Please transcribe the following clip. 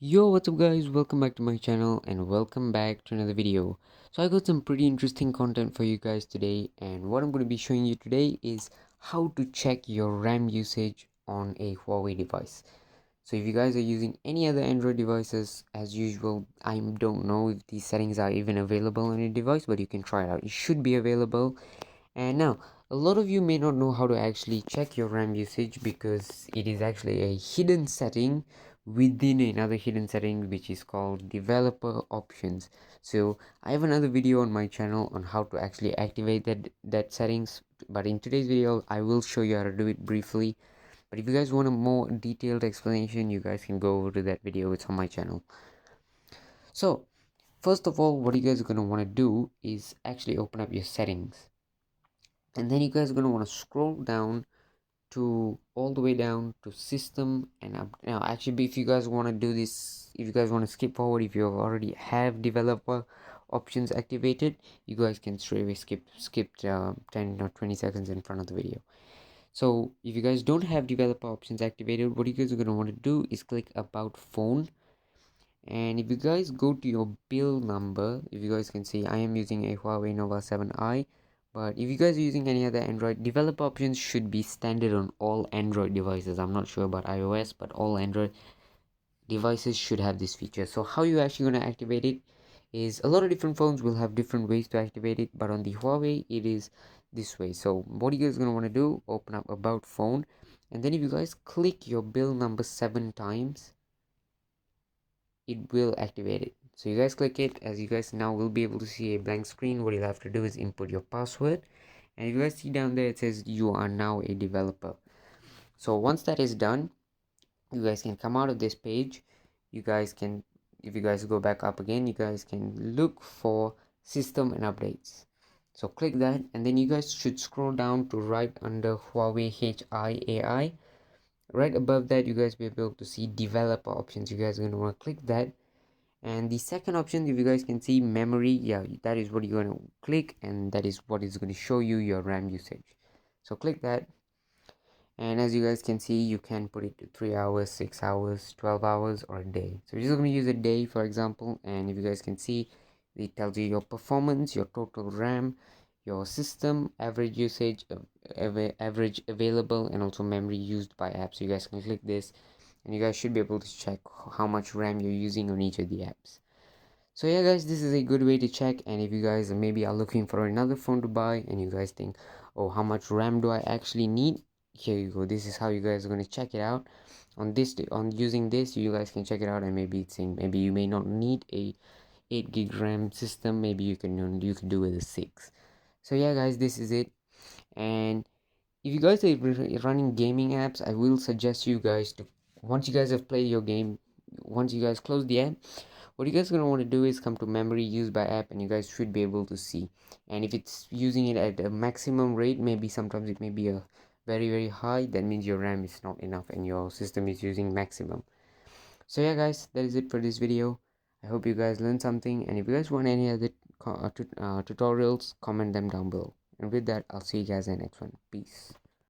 Yo, what's up guys, welcome back to my channel and welcome back to another video. So I got some pretty interesting content for you guys today, and what I'm going to be showing you today is how to check your RAM usage on a Huawei device. So if you guys are using any other Android devices, as usual, I don't know if these settings are even available on your device, but you can try it out. It should be available. And now, a lot of you may not know how to actually check your RAM usage because it is actually a hidden setting within another hidden setting which is called developer options. So I have another video on my channel on how to actually activate that settings, but in today's video I will show you how to do it briefly. But if you guys want a more detailed explanation, you guys can go over to that video. It's on my channel. So first of all, what you guys are going to want to do is actually open up your settings, and then you guys are going to want to scroll down to all the way down to system and up. Now actually, if you guys want to do this, if you guys want to skip forward, if you already have developer options activated, you guys can straight away skip 10 or 20 seconds in front of the video. So if you guys don't have developer options activated, what you guys are going to want to do is click about phone. And if you guys go to your build number, if you guys can see, I am using a Huawei Nova 7i, but if you guys are using any other Android, developer options should be standard on all Android devices. I'm not sure about iOS, but all Android devices should have this feature. So how you actually going to activate it is, a lot of different phones will have different ways to activate it, but on the Huawei it is this way. So what you guys going to want to do, open up about phone, and then if you guys click your build number 7 times, it will activate it. So you guys click it. As you guys now will be able to see a blank screen. What you'll have to do is input your password, and if you guys see down there, it says you are now a developer. So once that is done, you guys can come out of this page. You guys can, if you guys go back up again, you guys can look for system and updates. So click that, and then you guys should scroll down to right under Huawei HIAI. Right above that, you guys will be able to see developer options. You guys are going to want to click that. And the second option, if you guys can see memory, yeah, that is what you're going to click, and that is what is going to show you your RAM usage. So click that, and as you guys can see, you can put it to 3 hours, 6 hours, 12 hours, or a day. So we're just going to use a day, for example. And if you guys can see, it tells you your performance, your total RAM, your system, average usage, average available, and also memory used by apps. So you guys can click this, and you guys should be able to check how much RAM you're using on each of the apps. So yeah guys, this is a good way to check. And if you guys maybe are looking for another phone to buy and you guys think, oh, how much RAM do I actually need, here you go. This is how you guys are going to check it out. On this, on using this, you guys can check it out, and maybe it's saying maybe you may not need a 8 gig RAM system. Maybe you can do with a 6. So yeah guys, this is it. And if you guys are running gaming apps, I will suggest you guys to, once you guys have played your game, once you guys close the app, what you guys are going to want to do is come to memory used by app, and you guys should be able to see. And if it's using it at a maximum rate, maybe sometimes it may be a very high, that means your RAM is not enough and your system is using maximum. So yeah guys, that is it for this video. I hope you guys learned something, and if you guys want any other tutorials, comment them down below. And with that, I'll see you guys in the next one. Peace.